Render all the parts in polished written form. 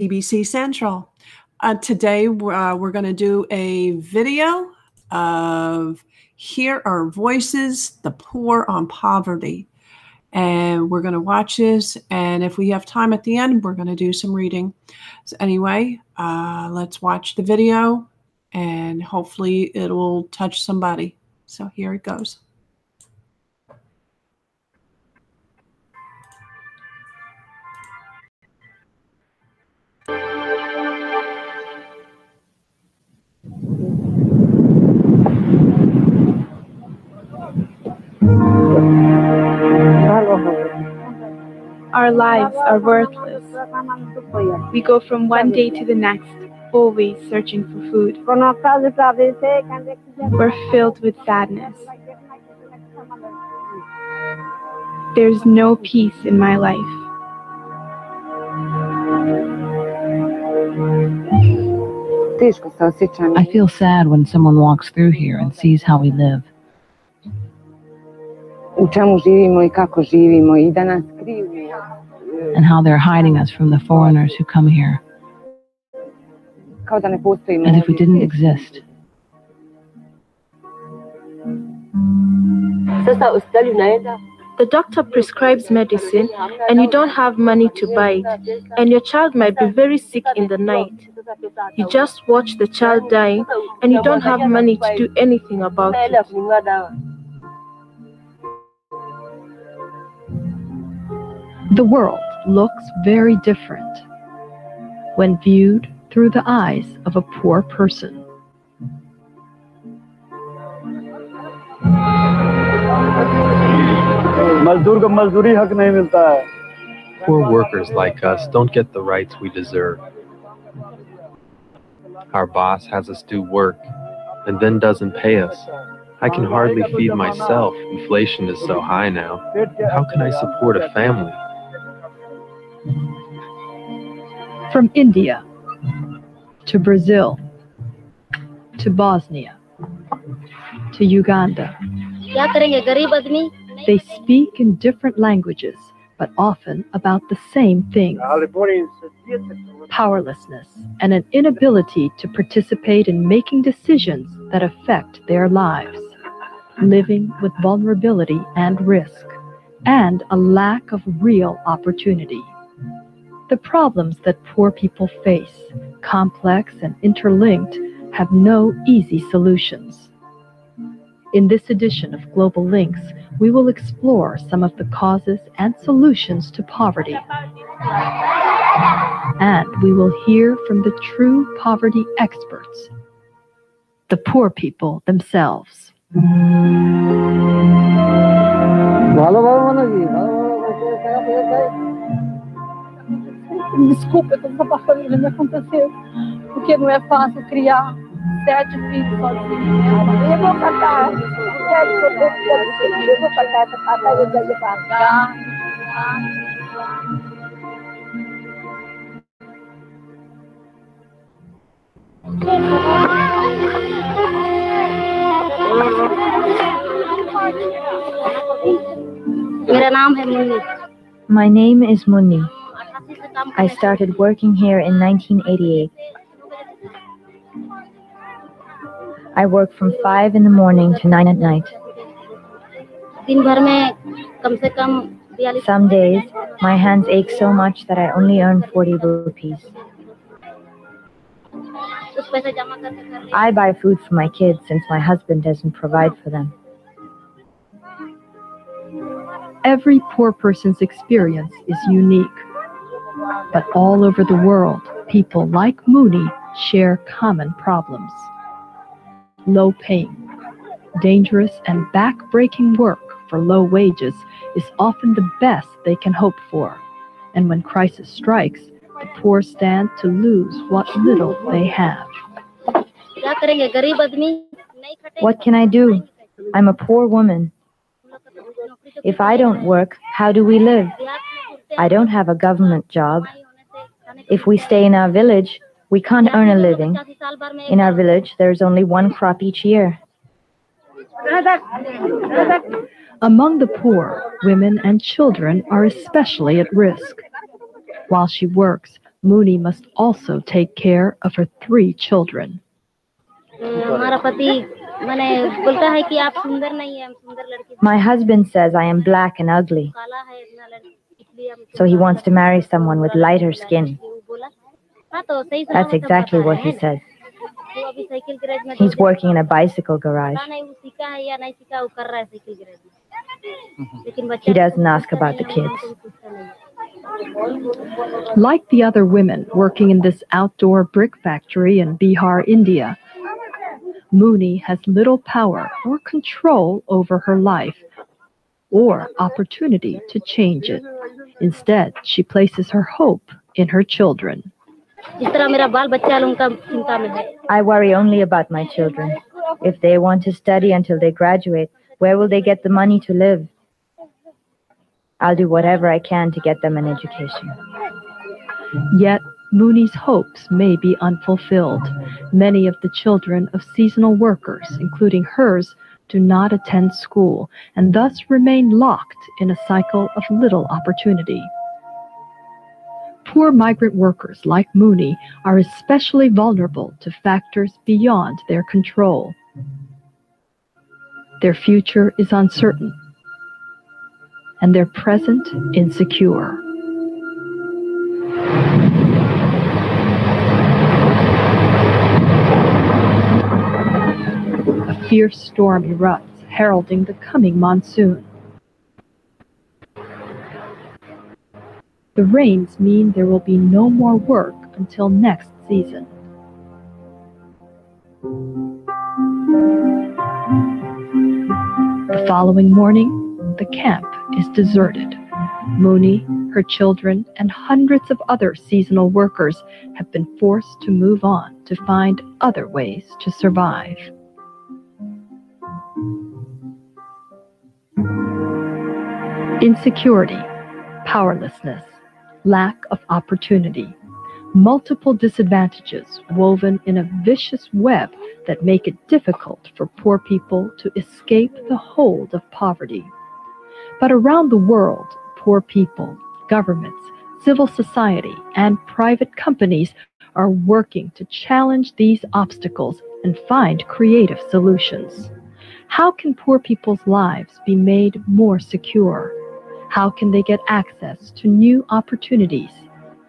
TBC Central. Today we're going to do a video of Hear Our Voices, the Poor on Poverty. And we're going to watch this, and if we have time at the end, we're going to do some reading. So anyway, let's watch the video, and hopefully it'll touch somebody. So here it goes. Our lives are worthless. We go from one day to the next, always searching for food. We're filled with sadness. There's no peace in my life. I feel sad when someone walks through here and sees how we live. And how they're hiding us from the foreigners who come here, as if we didn't exist. The doctor prescribes medicine and you don't have money to buy it, and your child might be very sick in the night. You just watch the child dying and you don't have money to do anything about it. The world looks very different when viewed through the eyes of a poor person. Poor workers like us don't get the rights we deserve. Our boss has us do work and then doesn't pay us. I can hardly feed myself. Inflation is so high now. How can I support a family? From India to Brazil to Bosnia to Uganda, they speak in different languages, but often about the same things: powerlessness and an inability to participate in making decisions that affect their lives, living with vulnerability and risk, and a lack of real opportunity. The problems that poor people face, complex and interlinked, have no easy solutions. In this edition of Global Links, we will explore some of the causes and solutions to poverty. And we will hear from the true poverty experts, the poor people themselves. Desculpa, toda essa família me aconteceu, porque não é fácil criar 7 filhos sozinhos. Eu vou catar, eu vou catar essa pata, eu vou devagar. My name is Munni. I started working here in 1988. I work from 5 in the morning to 9 at night. Some days, my hands ache so much that I only earn 40 rupees. I buy food for my kids since my husband doesn't provide for them. Every poor person's experience is unique. But all over the world, people like Mooney share common problems. Low paying, dangerous and back-breaking work for low wages is often the best they can hope for. And when crisis strikes, the poor stand to lose what little they have. What can I do? I'm a poor woman. If I don't work, how do we live? I don't have a government job. If we stay in our village, we can't earn a living. In our village, there's only one crop each year. Among the poor, women and children are especially at risk. While she works, Mooney must also take care of her 3 children. My husband says I am black and ugly, so he wants to marry someone with lighter skin. That's exactly what he says. He's working in a bicycle garage. He doesn't ask about the kids. Like the other women working in this outdoor brick factory in Bihar, India, Mooney has little power or control over her life or opportunity to change it. Instead, she places her hope in her children. I worry only about my children. If they want to study until they graduate, where will they get the money to live? I'll do whatever I can to get them an education. Yet, Mooney's hopes may be unfulfilled. Many of the children of seasonal workers, including hers, do not attend school and thus remain locked in a cycle of little opportunity. Poor migrant workers like Mooney are especially vulnerable to factors beyond their control. Their future is uncertain, and their present insecure. A fierce storm erupts, heralding the coming monsoon. The rains mean there will be no more work until next season. The following morning, the camp is deserted. Mooney, her children, and hundreds of other seasonal workers have been forced to move on to find other ways to survive. Insecurity, powerlessness, lack of opportunity, multiple disadvantages woven in a vicious web that make it difficult for poor people to escape the hold of poverty. But around the world, poor people, governments, civil society, and private companies are working to challenge these obstacles and find creative solutions. How can poor people's lives be made more secure? How can they get access to new opportunities?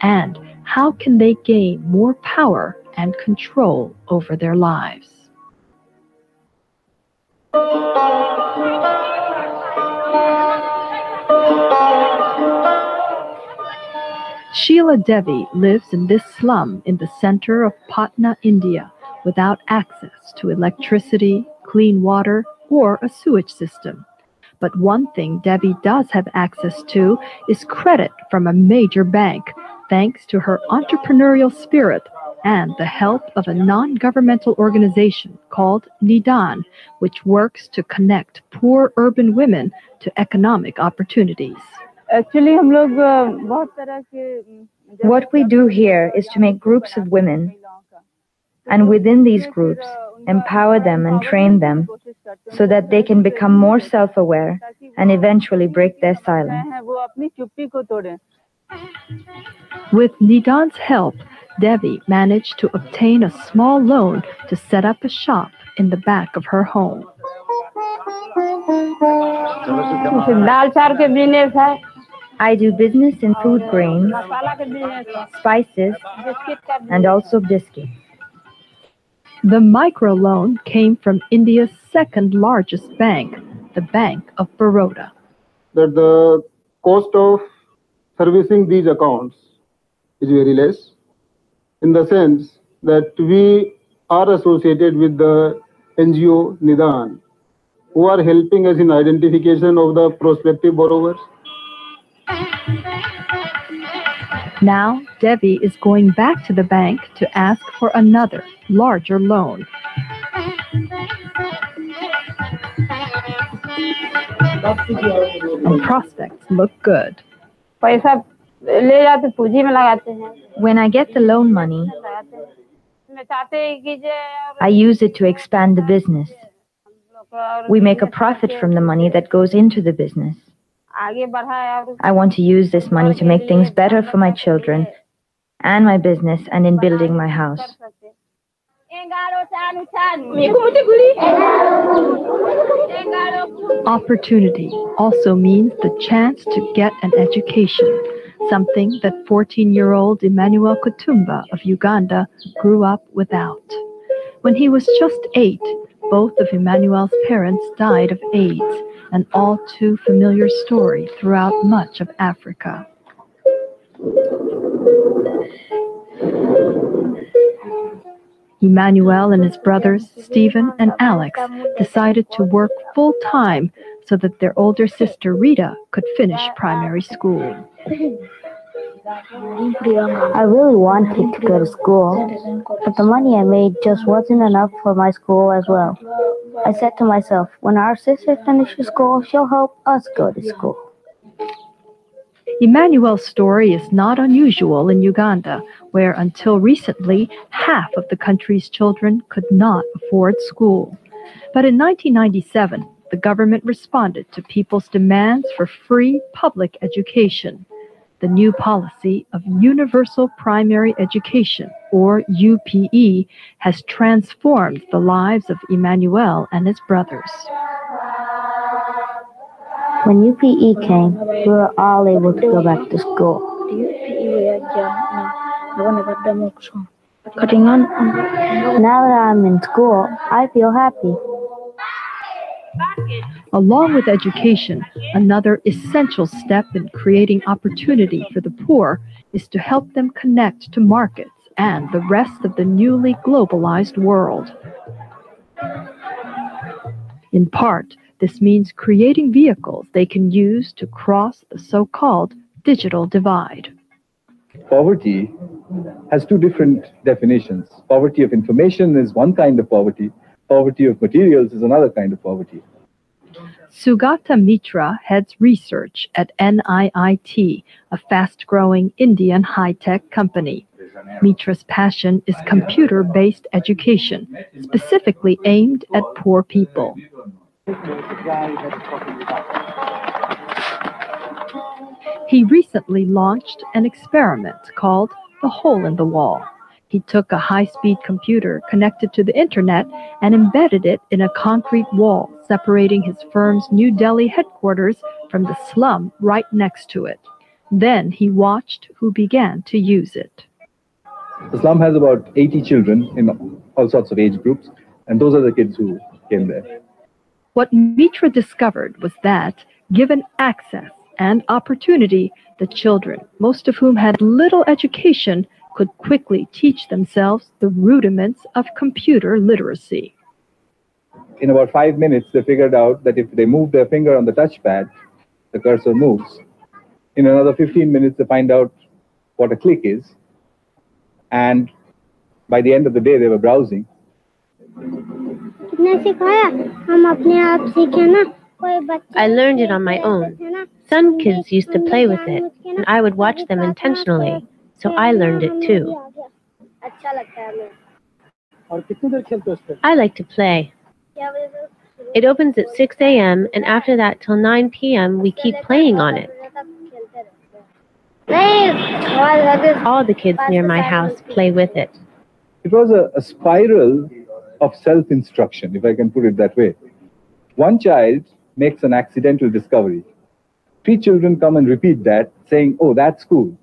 And how can they gain more power and control over their lives? Sheila Devi lives in this slum in the center of Patna, India, without access to electricity, clean water, or a sewage system. But one thing Devi does have access to is credit from a major bank, thanks to her entrepreneurial spirit and the help of a non-governmental organization called Nidan, which works to connect poor urban women to economic opportunities. Actually, What we do here is to make groups of women, and within these groups, empower them and train them so that they can become more self-aware and eventually break their silence. With Nidan's help, Devi managed to obtain a small loan to set up a shop in the back of her home. I do business in food grains, spices, and also biscuits. The microloan came from India's second largest bank, the Bank of Baroda. That the cost of servicing these accounts is very less, in the sense that we are associated with the NGO Nidan, who are helping us in identification of the prospective borrowers. Now, Devi is going back to the bank to ask for another, larger loan. And prospects look good. When I get the loan money, I use it to expand the business. We make a profit from the money that goes into the business. I want to use this money to make things better for my children and my business and in building my house. Opportunity also means the chance to get an education, something that 14-year-old Emmanuel Kutumba of Uganda grew up without. When he was just 8, both of Emmanuel's parents died of AIDS, an all too familiar story throughout much of Africa. Emmanuel and his brothers, Stephen and Alex, decided to work full-time so that their older sister Rita could finish primary school. I really wanted to go to school, but the money I made just wasn't enough for my school as well. I said to myself, when our sister finishes school, she'll help us go to school. Emmanuel's story is not unusual in Uganda, where until recently, half of the country's children could not afford school. But in 1997, the government responded to people's demands for free public education. The new policy of Universal Primary Education, or UPE, has transformed the lives of Emmanuel and his brothers. When UPE came, we were all able to go back to school. Now that I'm in school, I feel happy. Along with education, another essential step in creating opportunity for the poor is to help them connect to markets and the rest of the newly globalized world. In part, this means creating vehicles they can use to cross the so-called digital divide. Poverty has two different definitions. Poverty of information is one kind of poverty. Poverty of materials is another kind of poverty. Sugata Mitra heads research at NIIT, a fast-growing Indian high-tech company. Mitra's passion is computer-based education, specifically aimed at poor people. He recently launched an experiment called the Hole in the Wall. He took a high-speed computer connected to the internet and embedded it in a concrete wall, separating his firm's New Delhi headquarters from the slum right next to it. Then he watched who began to use it. The slum has about 80 children in all sorts of age groups, and those are the kids who came there. What Mitra discovered was that, given access and opportunity, the children, most of whom had little education, could quickly teach themselves the rudiments of computer literacy. In about 5 minutes, they figured out that if they move their finger on the touchpad, the cursor moves. In another 15 minutes, they find out what a click is. And by the end of the day, they were browsing. I learned it on my own. Some kids used to play with it, and I would watch them intentionally, so I learned it too. I like to play. It opens at 6 a.m., and after that till 9 p.m., we keep playing on it. All the kids near my house play with it. It was a spiral of self-instruction, if I can put it that way. One child makes an accidental discovery. 3 children come and repeat that, saying, oh, that's cool.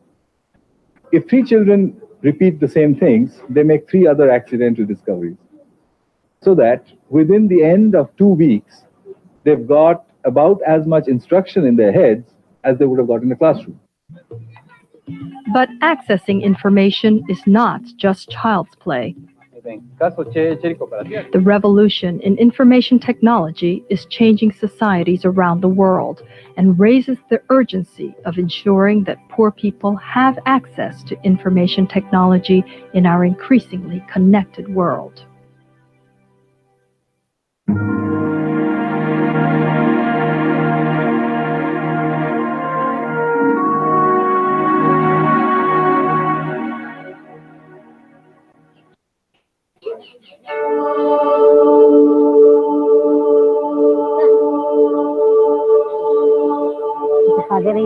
If 3 children repeat the same things, they make 3 other accidental discoveries. So that within the end of 2 weeks, they've got about as much instruction in their heads as they would have got in a classroom. But accessing information is not just child's play. The revolution in information technology is changing societies around the world and raises the urgency of ensuring that poor people have access to information technology in our increasingly connected world.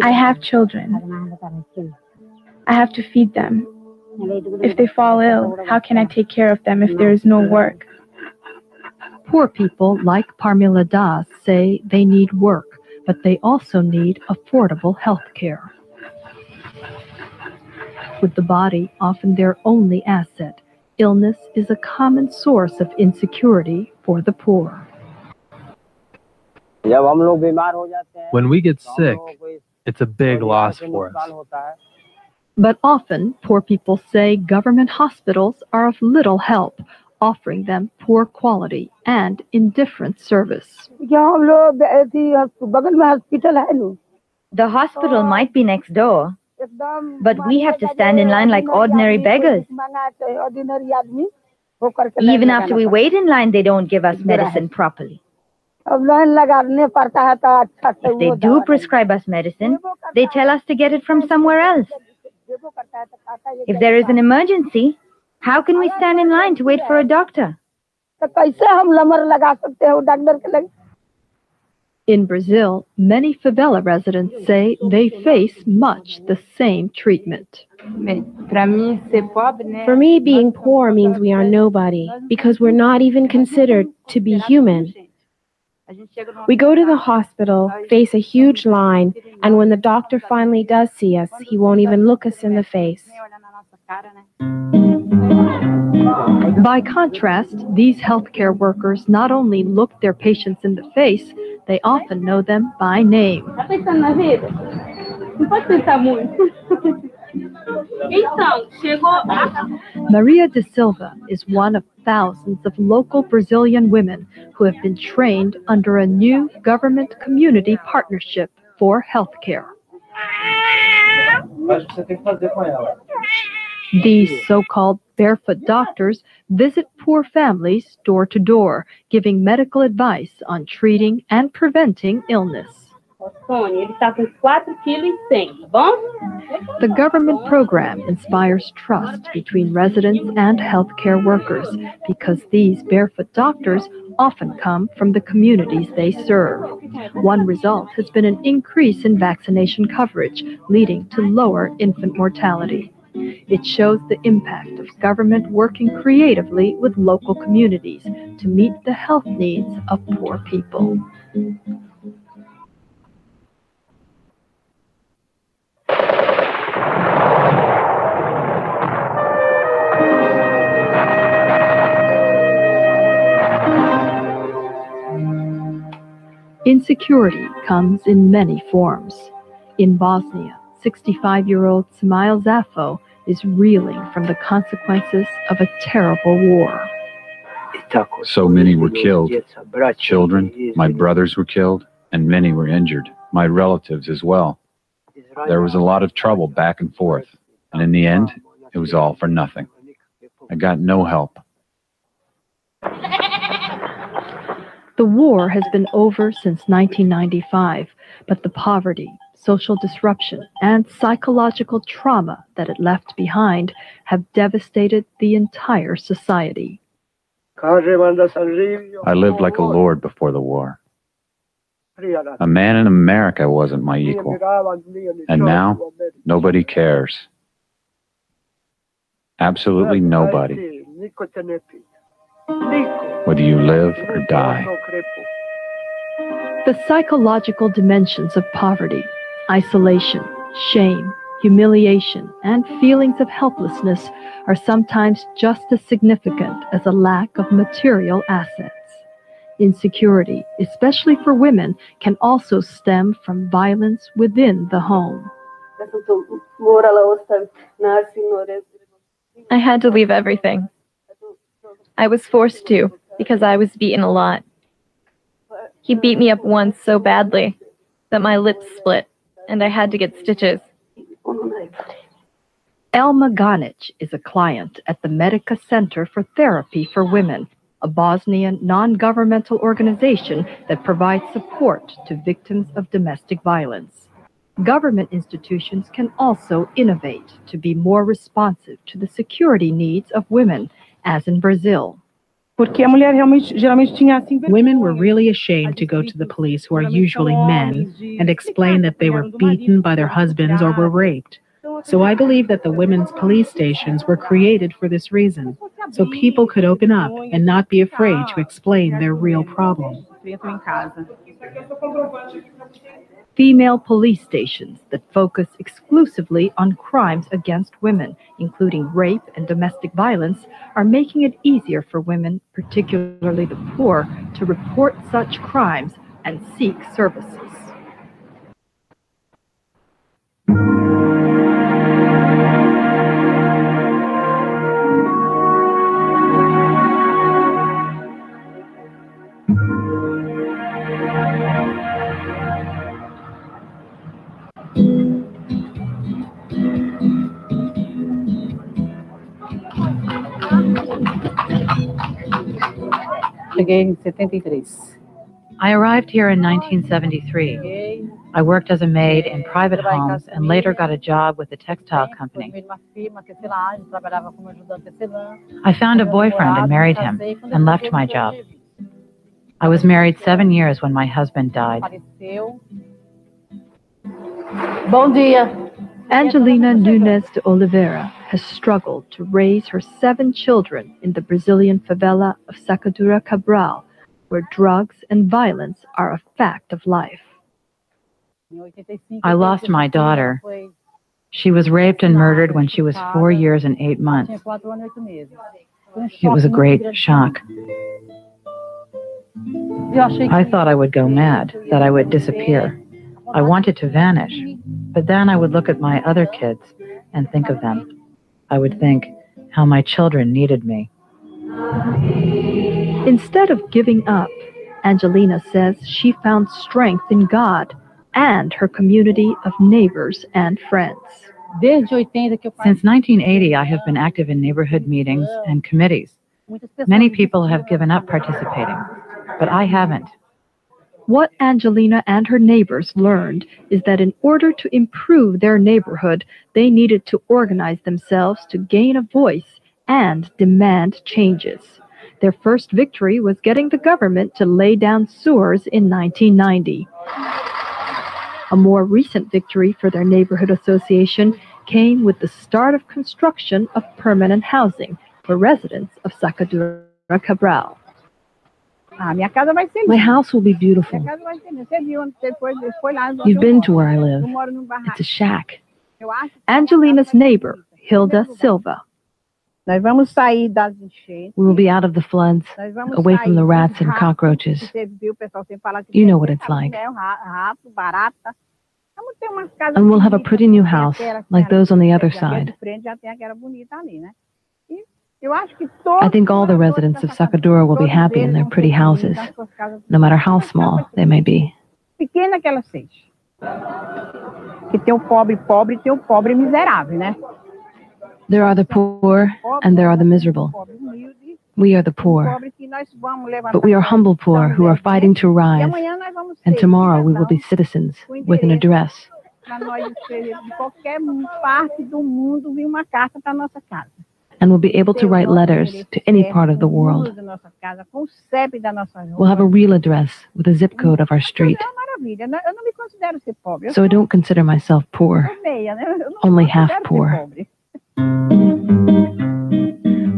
I have children. I have to feed them. If they fall ill, how can I take care of them if there is no work? Poor people like Parmila Das say they need work, but they also need affordable health care. With the body often their only asset, illness is a common source of insecurity for the poor. When we get sick, it's a big loss for us. But often, poor people say government hospitals are of little help, offering them poor quality and indifferent service. The hospital might be next door, but we have to stand in line like ordinary beggars. Even after we wait in line, they don't give us medicine properly. If they do prescribe us medicine, they tell us to get it from somewhere else. If there is an emergency, how can we stand in line to wait for a doctor? In Brazil, many favela residents say they face much the same treatment. For me, being poor means we are nobody because we're not even considered to be human. We go to the hospital, face a huge line, and when the doctor finally does see us, he won't even look us in the face. By contrast, these healthcare workers not only look their patients in the face, they often know them by name. Maria de Silva is one of thousands of local Brazilian women who have been trained under a new government-community partnership for healthcare. These so-called barefoot doctors visit poor families door to door, giving medical advice on treating and preventing illness. The government program inspires trust between residents and healthcare workers because these barefoot doctors often come from the communities they serve. One result has been an increase in vaccination coverage, leading to lower infant mortality. It shows the impact of government working creatively with local communities to meet the health needs of poor people. Insecurity comes in many forms. In Bosnia, 65-year-old Smile Zafo is reeling from the consequences of a terrible war. So many were killed. Children, my brothers were killed, and many were injured, my relatives as well. There was a lot of trouble back and forth, and in the end, it was all for nothing. I got no help. The war has been over since 1995, but the poverty, social disruption, and psychological trauma that it left behind have devastated the entire society. I lived like a lord before the war. A man in America wasn't my equal. And now, nobody cares. Absolutely nobody. Whether you live or die. The psychological dimensions of poverty, isolation, shame, humiliation, and feelings of helplessness are sometimes just as significant as a lack of material assets. Insecurity, especially for women, can also stem from violence within the home. I had to leave everything. I was forced to, because I was beaten a lot. He beat me up once so badly that my lips split, and I had to get stitches. Elma Ganic is a client at the Medica Center for Therapy for Women, a Bosnian non-governmental organization that provides support to victims of domestic violence. Government institutions can also innovate to be more responsive to the security needs of women, as in Brazil. Women were really ashamed to go to the police, who are usually men, and explain that they were beaten by their husbands or were raped. So I believe that the women's police stations were created for this reason, so people could open up and not be afraid to explain their real problem. Female police stations that focus exclusively on crimes against women, including rape and domestic violence, are making it easier for women, particularly the poor, to report such crimes and seek services. Cheguei em 73. I arrived here in 1973. I worked as a maid in private homes and later got a job with a textile company. I found a boyfriend and married him and left my job. I was married 7 years when my husband died. Bom dia. Angelina Nunes de Oliveira has struggled to raise her 7 children in the Brazilian favela of Sacadura Cabral, where drugs and violence are a fact of life. I lost my daughter. She was raped and murdered when she was 4 years and 8 months. It was a great shock. I thought I would go mad, that I would disappear. I wanted to vanish, but then I would look at my other kids and think of them. I would think how my children needed me. Instead of giving up, Angelina says she found strength in God and her community of neighbors and friends. Since 1980, I have been active in neighborhood meetings and committees. Many people have given up participating, but I haven't. What Angelina and her neighbors learned is that in order to improve their neighborhood, they needed to organize themselves to gain a voice and demand changes. Their first victory was getting the government to lay down sewers in 1990. A more recent victory for their neighborhood association came with the start of construction of permanent housing for residents of Sacadura Cabral. My house will be beautiful. You've been to where I live. It's a shack. Angelina's neighbor, Hilda Silva. We will be out of the floods, away from the rats and cockroaches. You know what it's like. And we'll have a pretty new house, like those on the other side. I think all the residents of Sacadura will be happy in their pretty houses, no matter how small they may be. There are the poor and there are the miserable. We are the poor, but we are humble poor who are fighting to rise, and tomorrow we will be citizens with an address. And we'll be able to write letters to any part of the world. We'll have a real address with a zip code of our street. So I don't consider myself poor, only half poor.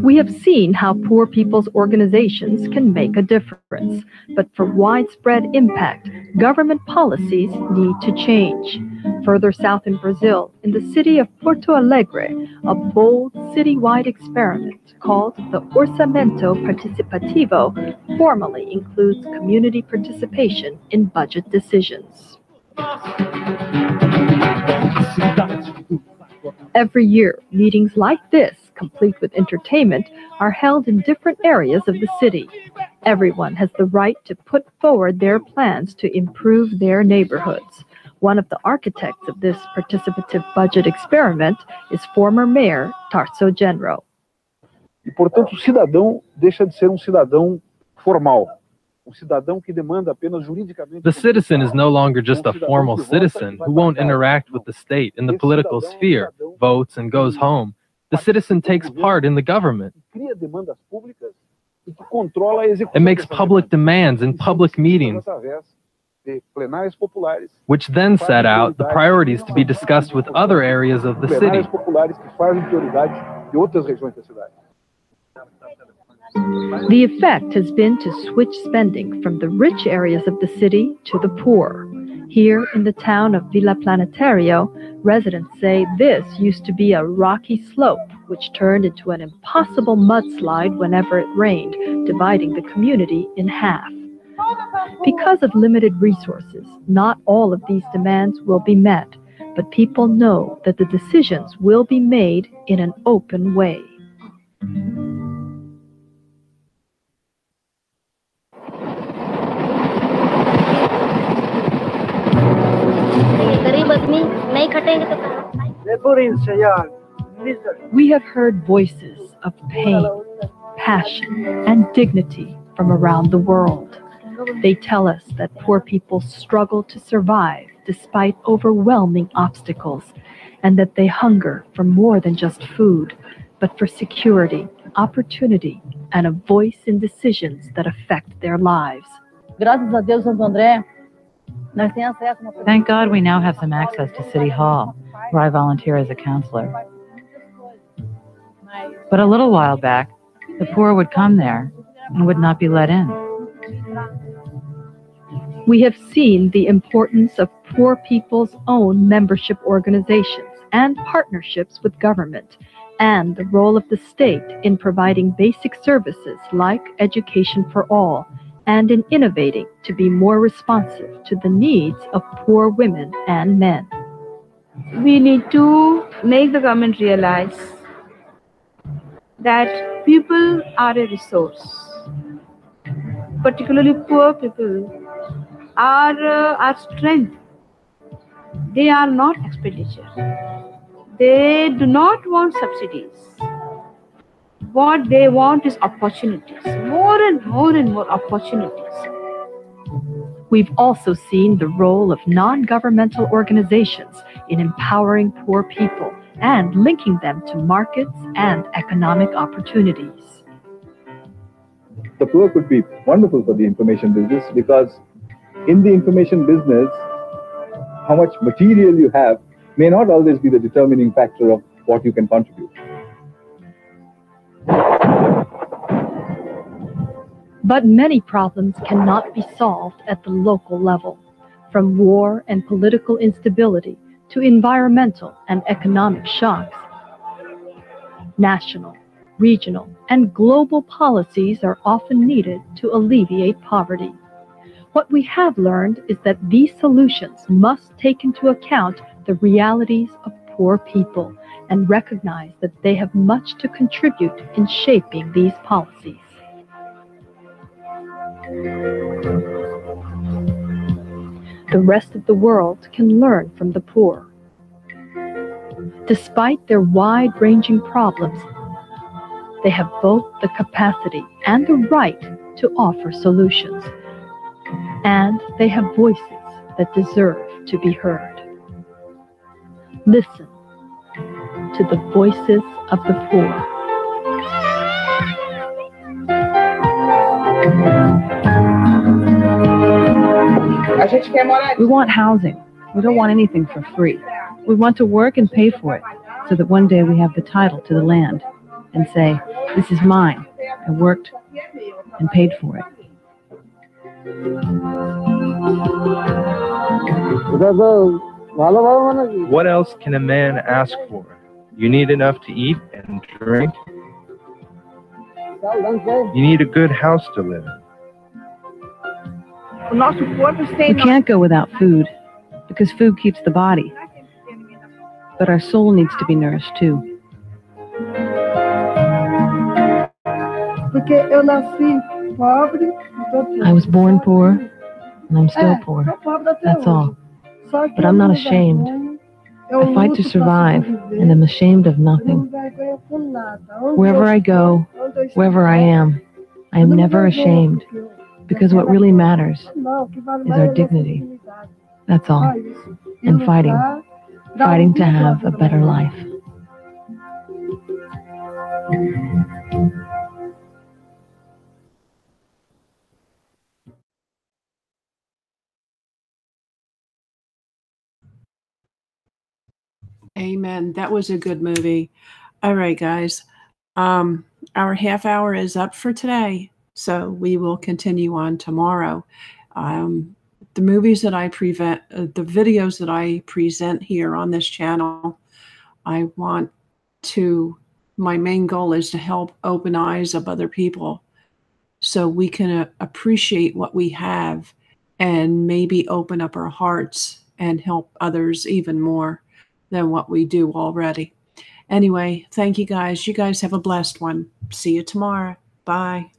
We have seen how poor people's organizations can make a difference, but for widespread impact, government policies need to change. Further south in Brazil, in the city of Porto Alegre, a bold citywide experiment called the Orçamento Participativo formally includes community participation in budget decisions. Every year, meetings like this, complete with entertainment, are held in different areas of the city. Everyone has the right to put forward their plans to improve their neighborhoods. One of the architects of this participative budget experiment is former Mayor Tarso Genro. E, portanto, o cidadão deixa de ser cidadão formal. Que demanda apenas juridicamente. The citizen is no longer just a formal citizen who won't interact with the state in the political sphere, votes, and goes home. The citizen takes part in the government. It makes public demands in public meetings which then set out the priorities to be discussed with other areas of the city. The effect has been to switch spending from the rich areas of the city to the poor. Here in the town of Villa Planetario, residents say this used to be a rocky slope which turned into an impossible mudslide whenever it rained, dividing the community in half. Because of limited resources, not all of these demands will be met, but people know that the decisions will be made in an open way. We have heard voices of pain, passion, and dignity from around the world. They tell us that poor people struggle to survive despite overwhelming obstacles, and that they hunger for more than just food, but for security, opportunity, and a voice in decisions that affect their lives. Graças a Deus, Santo André. Thank God we now have some access to City Hall, where I volunteer as a counselor. But a little while back, the poor would come there and would not be let in. We have seen the importance of poor people's own membership organizations and partnerships with government, and the role of the state in providing basic services like education for all, and in innovating to be more responsive to the needs of poor women and men. We need to make the government realize that people are a resource. Particularly poor people are our strength. They are not expenditure. They do not want subsidies. What they want is opportunities, more and more and more opportunities. We've also seen the role of non-governmental organizations in empowering poor people and linking them to markets and economic opportunities. The poor could be wonderful for the information business, because in the information business, how much material you have may not always be the determining factor of what you can contribute. But many problems cannot be solved at the local level, from war and political instability to environmental and economic shocks. National, regional, and global policies are often needed to alleviate poverty. What we have learned is that these solutions must take into account the realities of poor people and recognize that they have much to contribute in shaping these policies. The rest of the world can learn from the poor. Despite their wide-ranging problems, they have both the capacity and the right to offer solutions. And they have voices that deserve to be heard. Listen to the voices of the poor. We want housing. We don't want anything for free. We want to work and pay for it, so that one day we have the title to the land and say, this is mine. I worked and paid for it. What else can a man ask for? You need enough to eat and drink. You need a good house to live in. We can't go without food, because food keeps the body. But our soul needs to be nourished too. I was born poor, and I'm still poor. That's all. But I'm not ashamed. I fight to survive, and am ashamed of nothing. Wherever I go, wherever I am never ashamed, because what really matters is our dignity. That's all. And fighting to have a better life. Amen. That was a good movie. All right, guys. Our half hour is up for today, so we will continue on tomorrow. The movies that I the videos that I present here on this channel, my main goal is to help open eyes of other people so we can appreciate what we have and maybe open up our hearts and help others even more than what we do already. Anyway, thank you guys. You guys have a blessed one. See you tomorrow. Bye.